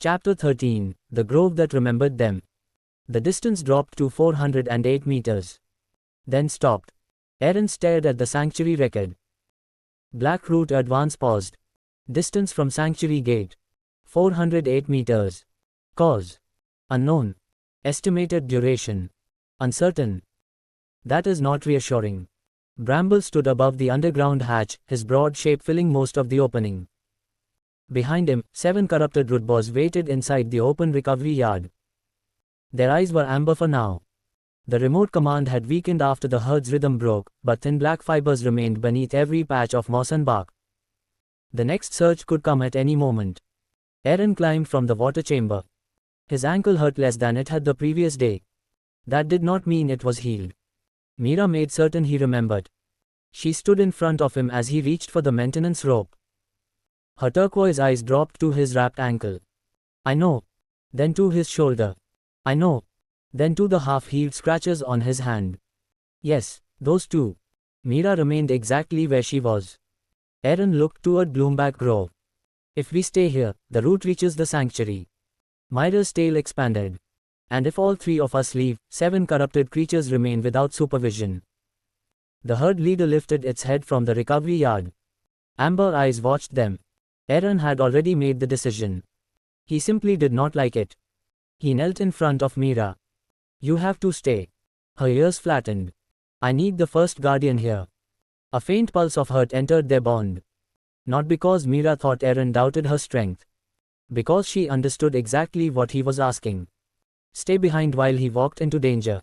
Chapter 13, The Grove That Remembered Them. The distance dropped to 408 meters. Then stopped. Arin stared at the sanctuary record. Blackroot advance paused. Distance from sanctuary gate. 408 meters. Cause. Unknown. Estimated duration. Uncertain. That is not reassuring. Bramble stood above the underground hatch, his broad shape filling most of the opening. Behind him, 7 corrupted rootboars waited inside the open recovery yard. Their eyes were amber for now. The remote command had weakened after the herd's rhythm broke, but thin black fibers remained beneath every patch of moss and bark. The next surge could come at any moment. Arin climbed from the water chamber. His ankle hurt less than it had the previous day. That did not mean it was healed. Mira made certain he remembered. She stood in front of him as he reached for the maintenance rope. Her turquoise eyes dropped to his wrapped ankle. I know. Then to his shoulder. I know. Then to the half-healed scratches on his hand. Yes, those two. Mira remained exactly where she was. Arin looked toward Bloomback Grove. If we stay here, the route reaches the sanctuary. Mira's tail expanded. And if all 3 of us leave, 7 corrupted creatures remain without supervision. The herd leader lifted its head from the recovery yard. Amber eyes watched them. Arin had already made the decision. He simply did not like it. He knelt in front of Mira. You have to stay. Her ears flattened. I need the first guardian here. A faint pulse of hurt entered their bond. Not because Mira thought Arin doubted her strength. Because she understood exactly what he was asking. Stay behind while he walked into danger.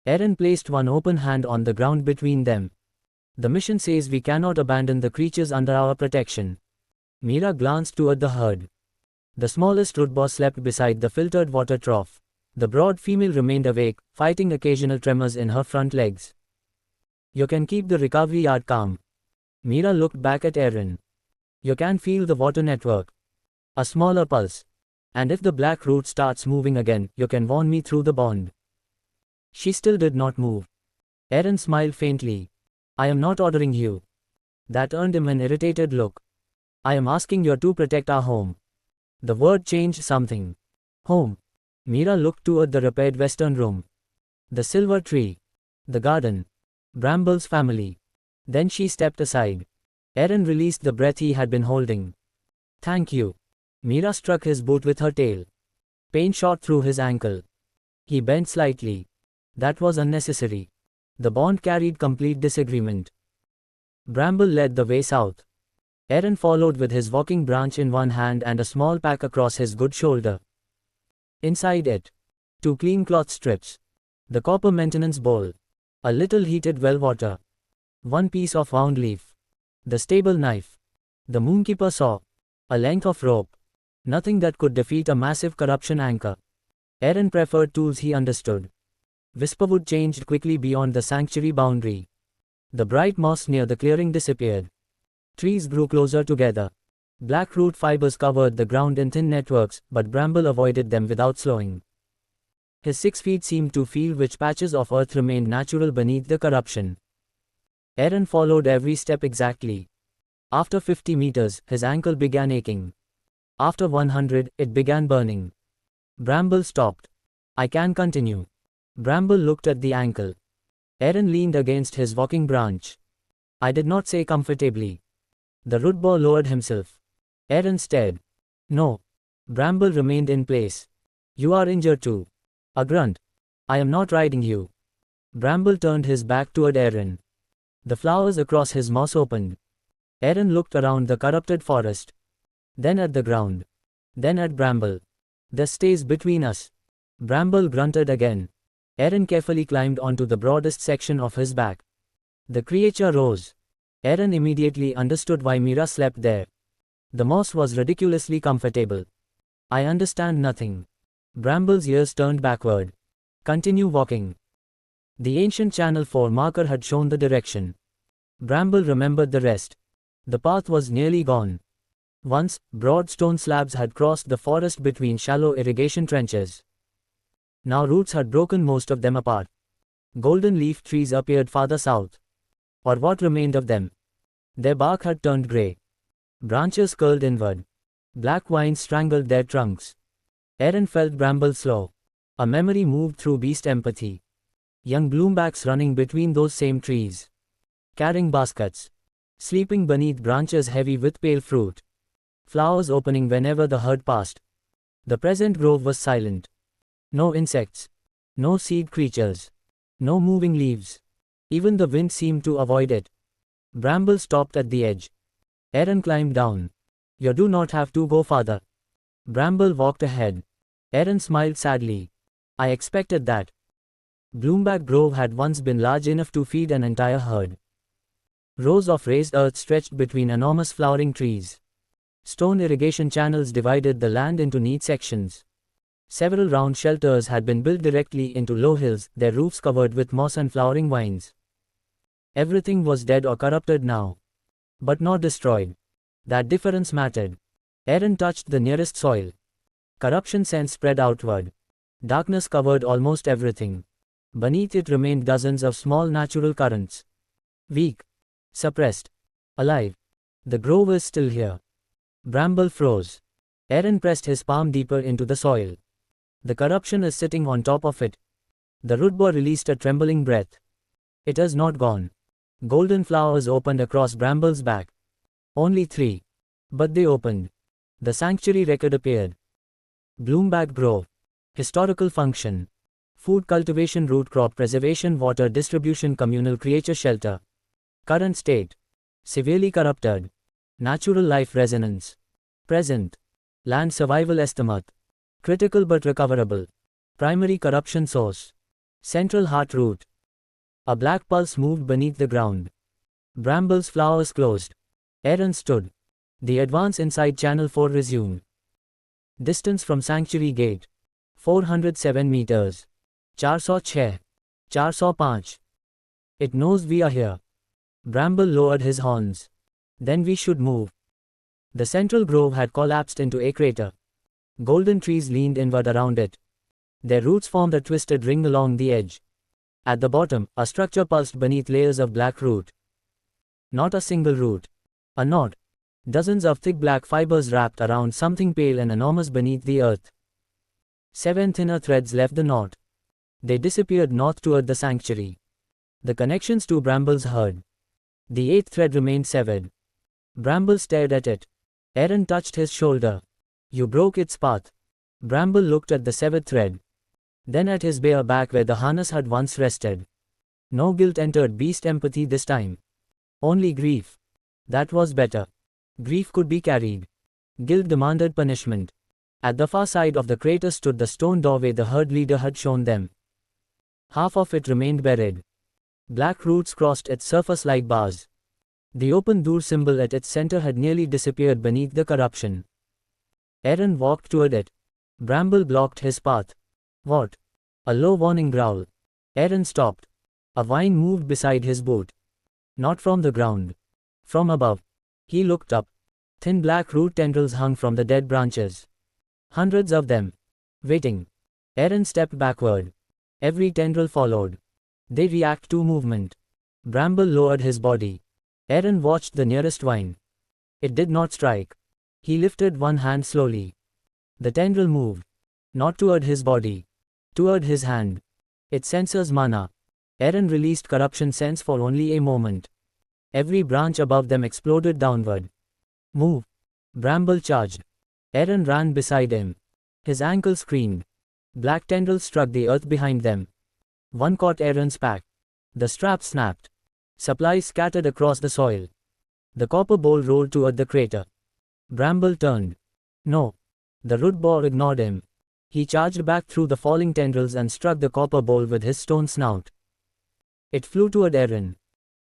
Arin placed one open hand on the ground between them. The mission says we cannot abandon the creatures under our protection. Mira glanced toward the herd. The smallest rootboar slept beside the filtered water trough. The broad female remained awake, fighting occasional tremors in her front legs. You can keep the recovery yard calm. Mira looked back at Arin. You can feel the water network. A smaller pulse. And if the black root starts moving again, you can warn me through the bond. She still did not move. Arin smiled faintly. I am not ordering you. That earned him an irritated look. I am asking you to protect our home. The word changed something. Home. Mira looked toward the repaired western room. The silver tree. The garden. Bramble's family. Then she stepped aside. Arin released the breath he had been holding. Thank you. Mira struck his boot with her tail. Pain shot through his ankle. He bent slightly. That was unnecessary. The bond carried complete disagreement. Bramble led the way south. Arin followed with his walking branch in one hand and a small pack across his good shoulder. Inside it, 2 clean cloth strips. The copper maintenance bowl. A little heated well water. 1 piece of wound leaf. The stable knife. The moonkeeper saw. A length of rope. Nothing that could defeat a massive corruption anchor. Arin preferred tools he understood. Whisperwood changed quickly beyond the sanctuary boundary. The bright moss near the clearing disappeared. Trees grew closer together. Black root fibers covered the ground in thin networks, but Bramble avoided them without slowing. His 6 feet seemed to feel which patches of earth remained natural beneath the corruption. Arin followed every step exactly. After 50 meters, his ankle began aching. After 100, it began burning. Bramble stopped. I can continue. Bramble looked at the ankle. Arin leaned against his walking branch. I did not say comfortably. The rootboar lowered himself. Arin stared. No. Bramble remained in place. You are injured too. A grunt. I am not riding you. Bramble turned his back toward Arin. The flowers across his moss opened. Arin looked around the corrupted forest. Then at the ground. Then at Bramble. This stays between us. Bramble grunted again. Arin carefully climbed onto the broadest section of his back. The creature rose. Arin immediately understood why Mira slept there. The moss was ridiculously comfortable. I understand nothing. Bramble's ears turned backward. Continue walking. The ancient Channel 4 marker had shown the direction. Bramble remembered the rest. The path was nearly gone. Once, broad stone slabs had crossed the forest between shallow irrigation trenches. Now roots had broken most of them apart. Golden leaf trees appeared farther south. Or what remained of them. Their bark had turned grey. Branches curled inward. Black vines strangled their trunks. Arin felt Bramble slow. A memory moved through beast empathy. Young bloombacks running between those same trees. Carrying baskets. Sleeping beneath branches heavy with pale fruit. Flowers opening whenever the herd passed. The present grove was silent. No insects. No seed creatures. No moving leaves. Even the wind seemed to avoid it. Bramble stopped at the edge. Arin climbed down. You do not have to go farther. Bramble walked ahead. Arin smiled sadly. I expected that. Bloomback Grove had once been large enough to feed an entire herd. Rows of raised earth stretched between enormous flowering trees. Stone irrigation channels divided the land into neat sections. Several round shelters had been built directly into low hills, their roofs covered with moss and flowering vines. Everything was dead or corrupted now. But not destroyed. That difference mattered. Arin touched the nearest soil. Corruption scent spread outward. Darkness covered almost everything. Beneath it remained dozens of small natural currents. Weak. Suppressed. Alive. The grove is still here. Bramble froze. Arin pressed his palm deeper into the soil. The corruption is sitting on top of it. The root ball released a trembling breath. It has not gone. Golden flowers opened across Bramble's back. Only 3. But they opened. The sanctuary record appeared. Bloomback Grove. Historical function. Food cultivation, root crop preservation, water distribution, communal creature shelter. Current state. Severely corrupted. Natural life resonance. Present. Land survival estimate. Critical but recoverable. Primary corruption source. Central heart root. A black pulse moved beneath the ground. Bramble's flowers closed. Arin stood. The advance inside Channel 4 resumed. Distance from Sanctuary Gate. 407 meters. 406. 405. It knows we are here. Bramble lowered his horns. Then we should move. The central grove had collapsed into a crater. Golden trees leaned inward around it. Their roots formed a twisted ring along the edge. At the bottom, a structure pulsed beneath layers of black root. Not a single root. A knot. Dozens of thick black fibers wrapped around something pale and enormous beneath the earth. 7 thinner threads left the knot. They disappeared north toward the sanctuary. The connections to Bramble's herd. The 8th thread remained severed. Bramble stared at it. Arin touched his shoulder. You broke its path. Bramble looked at the severed thread. Then at his bare back where the harness had once rested. No guilt entered beast empathy this time. Only grief. That was better. Grief could be carried. Guilt demanded punishment. At the far side of the crater stood the stone doorway the herd leader had shown them. Half of it remained buried. Black roots crossed its surface like bars. The open door symbol at its center had nearly disappeared beneath the corruption. Arin walked toward it. Bramble blocked his path. What? A low warning growl. Arin stopped. A vine moved beside his boot. Not from the ground. From above. He looked up. Thin black root tendrils hung from the dead branches. Hundreds of them. Waiting. Arin stepped backward. Every tendril followed. They react to movement. Bramble lowered his body. Arin watched the nearest vine. It did not strike. He lifted one hand slowly. The tendril moved. Not toward his body. Toward his hand. It senses mana. Arin released corruption sense for only a moment. Every branch above them exploded downward. Move. Bramble charged. Arin ran beside him. His ankle screamed. Black tendrils struck the earth behind them. One caught Arin's pack. The strap snapped. Supplies scattered across the soil. The copper bowl rolled toward the crater. Bramble turned. No. The root boar ignored him. He charged back through the falling tendrils and struck the copper bowl with his stone snout. It flew toward Arin.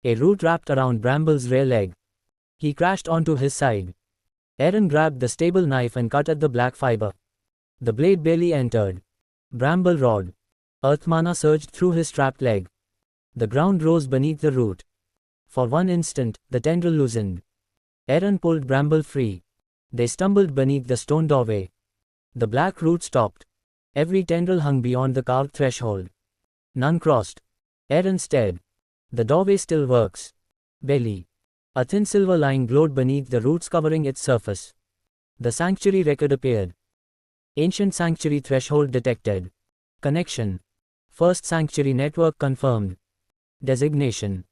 A root wrapped around Bramble's rear leg. He crashed onto his side. Arin grabbed the stable knife and cut at the black fiber. The blade barely entered. Bramble roared. Earth mana surged through his trapped leg. The ground rose beneath the root. For one instant, the tendril loosened. Arin pulled Bramble free. They stumbled beneath the stone doorway. The black root stopped. Every tendril hung beyond the carved threshold. None crossed. Arin stared. The doorway still works. Barely. A thin silver line glowed beneath the roots covering its surface. The sanctuary record appeared. Ancient Sanctuary threshold detected. Connection. First Sanctuary network confirmed. Designation.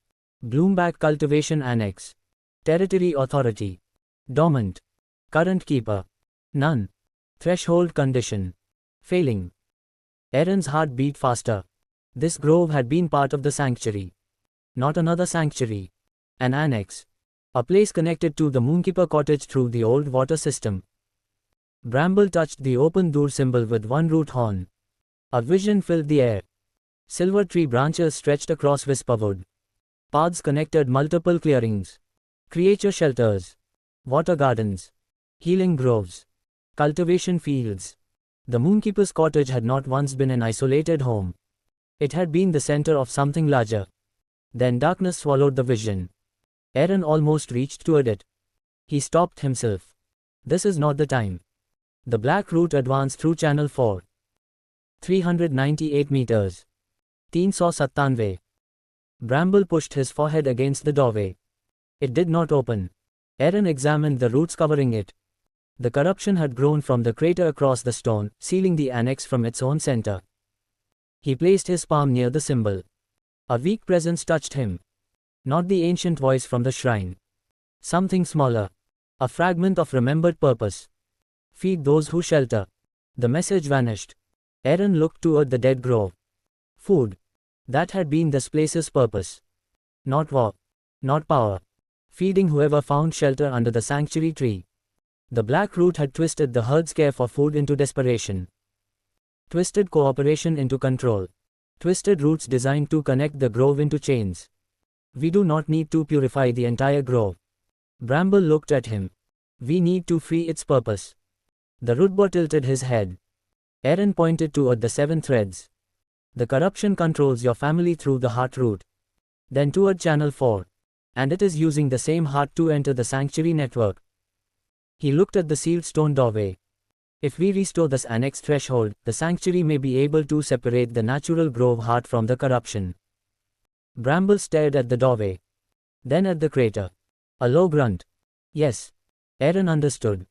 Bloomback Cultivation Annex. Territory Authority. Dormant. Current Keeper. None. Threshold condition. Failing. Arin's heart beat faster. This grove had been part of the sanctuary. Not another sanctuary. An annex. A place connected to the Moonkeeper cottage through the old water system. Bramble touched the open door symbol with one root horn. A vision filled the air. Silver tree branches stretched across Whisperwood. Paths connected multiple clearings. Creature shelters. Water gardens. Healing groves. Cultivation fields. The Moonkeeper's cottage had not once been an isolated home. It had been the center of something larger. Then darkness swallowed the vision. Arin almost reached toward it. He stopped himself. This is not the time. The black root advanced through Channel 4. 398 meters. 397. Bramble pushed his forehead against the doorway. It did not open. Arin examined the roots covering it. The corruption had grown from the crater across the stone, sealing the annex from its own center. He placed his palm near the symbol. A weak presence touched him. Not the ancient voice from the shrine. Something smaller. A fragment of remembered purpose. Feed those who shelter. The message vanished. Arin looked toward the dead grove. Food. That had been this place's purpose. Not war. Not power. Feeding whoever found shelter under the sanctuary tree. The black root had twisted the herd's care for food into desperation. Twisted cooperation into control. Twisted roots designed to connect the grove into chains. We do not need to purify the entire grove. Bramble looked at him. We need to free its purpose. The rootboy tilted his head. Arin pointed toward the 7 threads. The corruption controls your family through the heart root. Then toward Channel 4. And it is using the same heart to enter the sanctuary network. He looked at the sealed stone doorway. If we restore this annex threshold, the sanctuary may be able to separate the natural grove heart from the corruption. Bramble stared at the doorway. Then at the crater. A low grunt. Yes. Arin understood.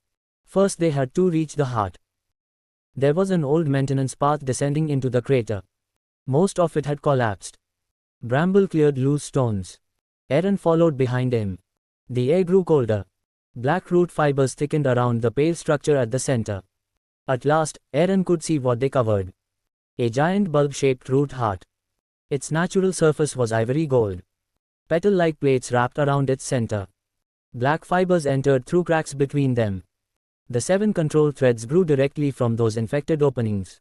First they had to reach the heart. There was an old maintenance path descending into the crater. Most of it had collapsed. Bramble cleared loose stones. Arin followed behind him. The air grew colder. Black root fibers thickened around the pale structure at the center. At last, Arin could see what they covered. A giant bulb-shaped root heart. Its natural surface was ivory gold. Petal-like plates wrapped around its center. Black fibers entered through cracks between them. The 7 control threads grew directly from those infected openings.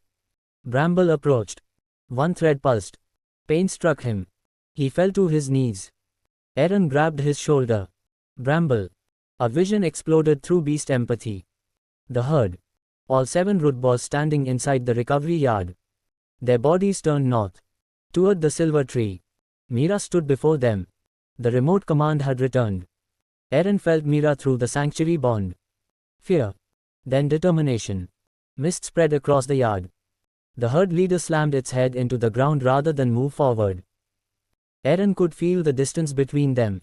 Bramble approached. One thread pulsed. Pain struck him. He fell to his knees. Arin grabbed his shoulder. Bramble. A vision exploded through beast empathy. The herd. All 7 rootboys standing inside the recovery yard. Their bodies turned north. Toward the silver tree. Mira stood before them. The remote command had returned. Arin felt Mira through the sanctuary bond. Fear. Then determination. Mist spread across the yard. The herd leader slammed its head into the ground rather than move forward. Arin could feel the distance between them.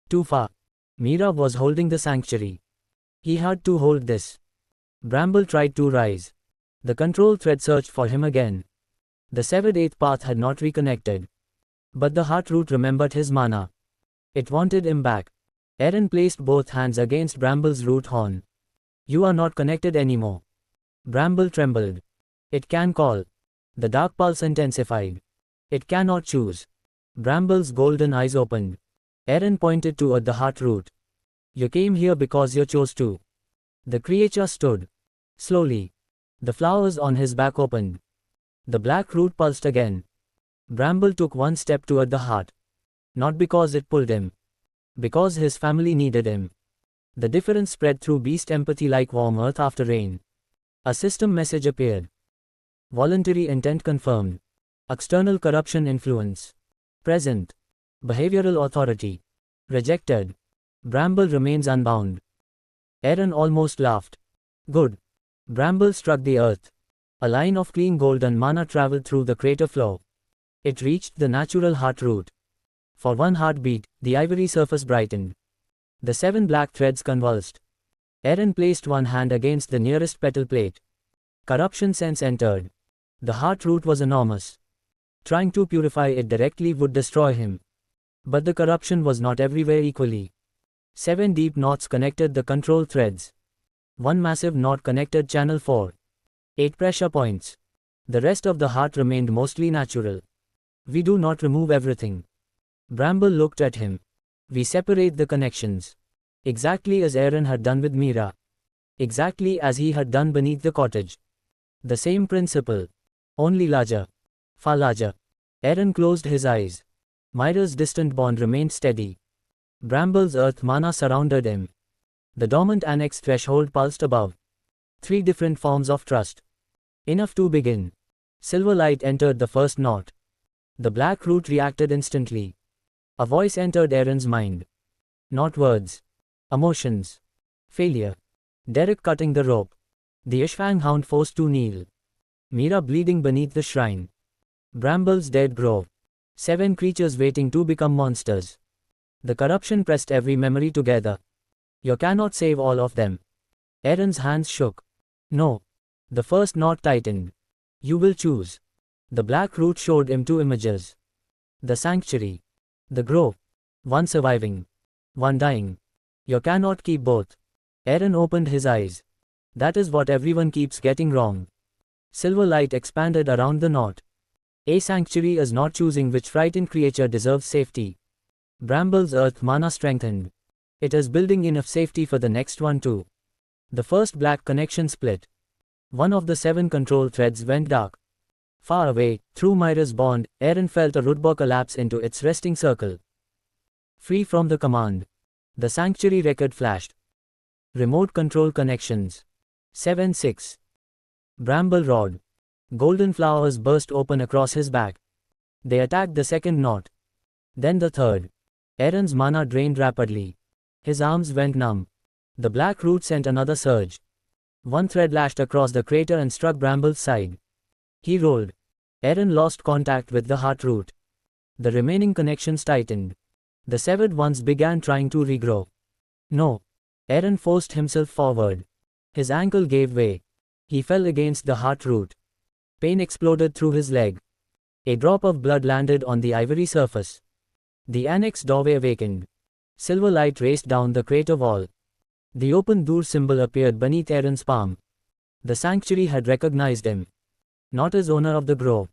Too far. Mira was holding the sanctuary. He had to hold this. Bramble tried to rise. The control thread searched for him again. The severed 8th path had not reconnected. But the heart root remembered his mana. It wanted him back. Arin placed both hands against Bramble's root horn. You are not connected anymore. Bramble trembled. It can call. The dark pulse intensified. It cannot choose. Bramble's golden eyes opened. Arin pointed toward the heart root. You came here because you chose to. The creature stood. Slowly. The flowers on his back opened. The black root pulsed again. Bramble took one step toward the heart. Not because it pulled him. Because his family needed him. The difference spread through beast empathy like warm earth after rain. A system message appeared. Voluntary intent confirmed. External corruption influence. Present. Behavioral authority. Rejected. Bramble remains unbound. Arin almost laughed. Good. Bramble struck the earth. A line of clean golden mana traveled through the crater floor. It reached the natural heart root. For one heartbeat, the ivory surface brightened. The 7 black threads convulsed. Arin placed one hand against the nearest petal plate. Corruption sense entered. The heart root was enormous. Trying to purify it directly would destroy him. But the corruption was not everywhere equally. 7 deep knots connected the control threads. 1 massive knot connected channel 4. 8 pressure points. The rest of the heart remained mostly natural. We do not remove everything. Bramble looked at him. We separate the connections. Exactly as Arin had done with Mira. Exactly as he had done beneath the cottage. The same principle. Only larger. Far larger. Arin closed his eyes. Mira's distant bond remained steady. Bramble's earth mana surrounded him. The dormant annex threshold pulsed above. 3 different forms of trust. Enough to begin. Silver light entered the first knot. The black root reacted instantly. A voice entered Arin's mind. Not words. Emotions. Failure. Derek cutting the rope. The Ishfang hound forced to kneel. Mira bleeding beneath the shrine. Bramble's dead grove. 7 creatures waiting to become monsters. The corruption pressed every memory together. You cannot save all of them. Arin's hands shook. No. The first knot tightened. You will choose. The black root showed him 2 images. The sanctuary. The grove. 1 surviving. 1 dying. You cannot keep both. Arin opened his eyes. That is what everyone keeps getting wrong. Silver light expanded around the knot. A sanctuary is not choosing which frightened creature deserves safety. Bramble's earth mana strengthened. It is building enough safety for the next one too. The first black connection split. One of the 7 control threads went dark. Far away, through Mira's bond, Arin felt a rootbar collapse into its resting circle. Free from the command. The sanctuary record flashed. Remote control connections. 7-6. Bramble roared. Golden flowers burst open across his back. They attacked the second knot. Then the third. Arin's mana drained rapidly. His arms went numb. The black root sent another surge. 1 thread lashed across the crater and struck Bramble's side. He rolled. Arin lost contact with the heart root. The remaining connections tightened. The severed ones began trying to regrow. No. Arin forced himself forward. His ankle gave way. He fell against the heart root. Pain exploded through his leg. A drop of blood landed on the ivory surface. The annex doorway awakened. Silver light raced down the crater wall. The open door symbol appeared beneath Arin's palm. The sanctuary had recognized him. Not as owner of the grove.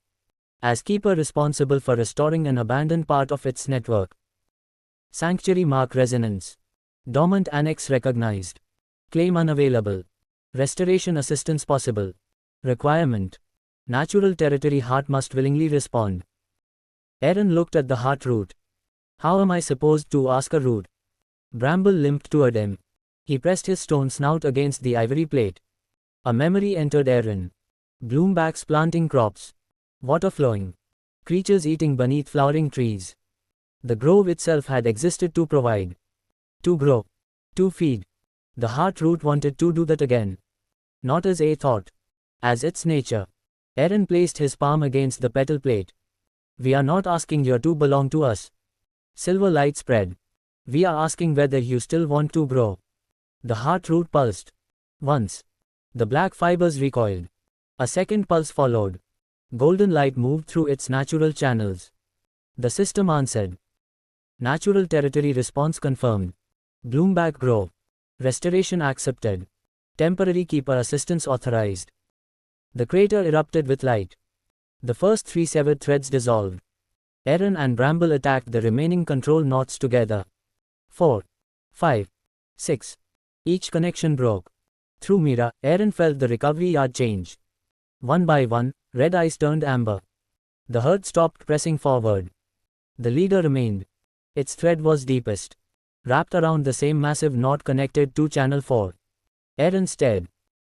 As keeper responsible for restoring an abandoned part of its network. Sanctuary mark resonance. Dormant annex recognized. Claim unavailable. Restoration assistance possible. Requirement. Natural territory heart must willingly respond. Arin looked at the heart root. How am I supposed to ask a root? Bramble limped toward him. He pressed his stone snout against the ivory plate. A memory entered Arin. Bloombacks planting crops. Water flowing. Creatures eating beneath flowering trees. The grove itself had existed to provide. To grow. To feed. The heart root wanted to do that again. Not as a thought. As its nature. Arin placed his palm against the petal plate. We are not asking you to belong to us. Silver light spread. We are asking whether you still want to grow. The heart root pulsed. Once. The black fibers recoiled. A second pulse followed. Golden light moved through its natural channels. The system answered. Natural territory response confirmed. Bloomback Grove. Restoration accepted. Temporary keeper assistance authorized. The crater erupted with light. The first 3 severed threads dissolved. Arin and Bramble attacked the remaining control knots together. 4, 5, 6. Each connection broke. Through Mira, Arin felt the recovery yard change. One by one, red eyes turned amber. The herd stopped pressing forward. The leader remained. Its thread was deepest. Wrapped around the same massive knot connected to Channel 4. Arin stared.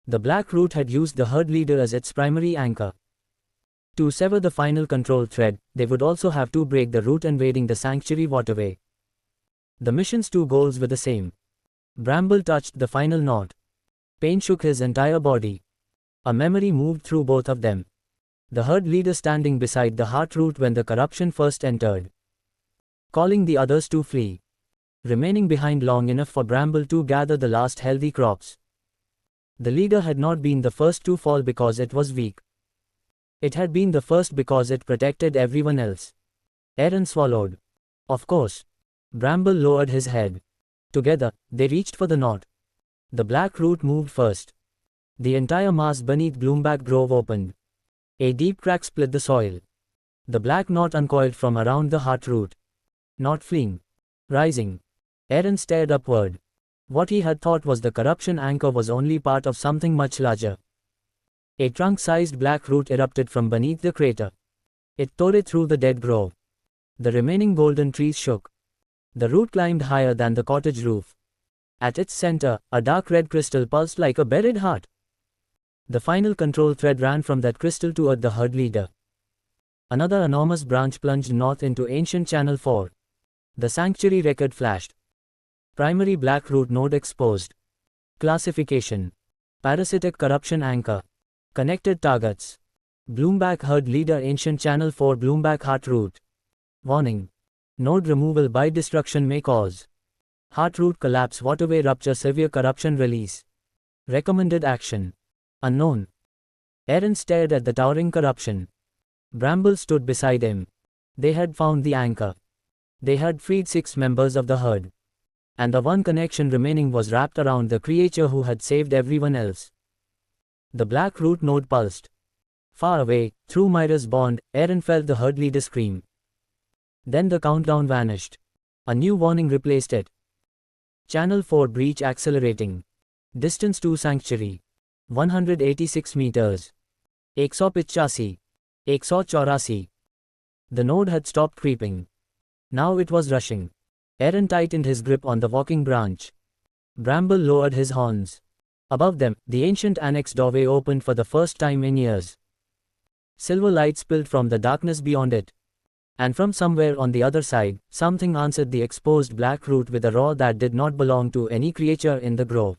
The black root had used the herd leader as its primary anchor. To sever the final control thread, they would also have to break the root invading the sanctuary waterway. The mission's 2 goals were the same. Bramble touched the final knot. Pain shook his entire body. A memory moved through both of them. The herd leader standing beside the heart root when the corruption first entered. Calling the others to flee. Remaining behind long enough for Bramble to gather the last healthy crops. The leader had not been the first to fall because it was weak. It had been the first because it protected everyone else. Arin swallowed. Of course. Bramble lowered his head. Together, they reached for the knot. The black root moved first. The entire mass beneath Bloomback Grove opened. A deep crack split the soil. The black knot uncoiled from around the heart root. Not fleeing. Rising. Arin stared upward. What he had thought was the corruption anchor was only part of something much larger. A trunk-sized black root erupted from beneath the crater. It tore it through the dead grove. The remaining golden trees shook. The root climbed higher than the cottage roof. At its center, a dark red crystal pulsed like a buried heart. The final control thread ran from that crystal toward the herd leader. Another enormous branch plunged north into ancient Channel 4. The sanctuary record flashed. Primary black root node exposed. Classification. Parasitic corruption anchor. Connected targets. Bloomback herd leader ancient Channel 4 Bloomback heart root. Warning. Node removal by destruction may cause heart root collapse, waterway rupture, severe corruption release. Recommended action. Unknown. Arin stared at the towering corruption. Bramble stood beside him. They had found the anchor. They had freed 6 members of the herd. And the one connection remaining was wrapped around the creature who had saved everyone else. The black root node pulsed. Far away, through Mira's bond, Arin felt the herd leader scream. Then the countdown vanished. A new warning replaced it. Channel 4 breach accelerating. Distance to sanctuary. 186 meters. 185. 184. The node had stopped creeping. Now it was rushing. Arin tightened his grip on the walking branch. Bramble lowered his horns. Above them, the ancient annex doorway opened for the first time in years. Silver light spilled from the darkness beyond it. And from somewhere on the other side, something answered the exposed black root with a roar that did not belong to any creature in the grove.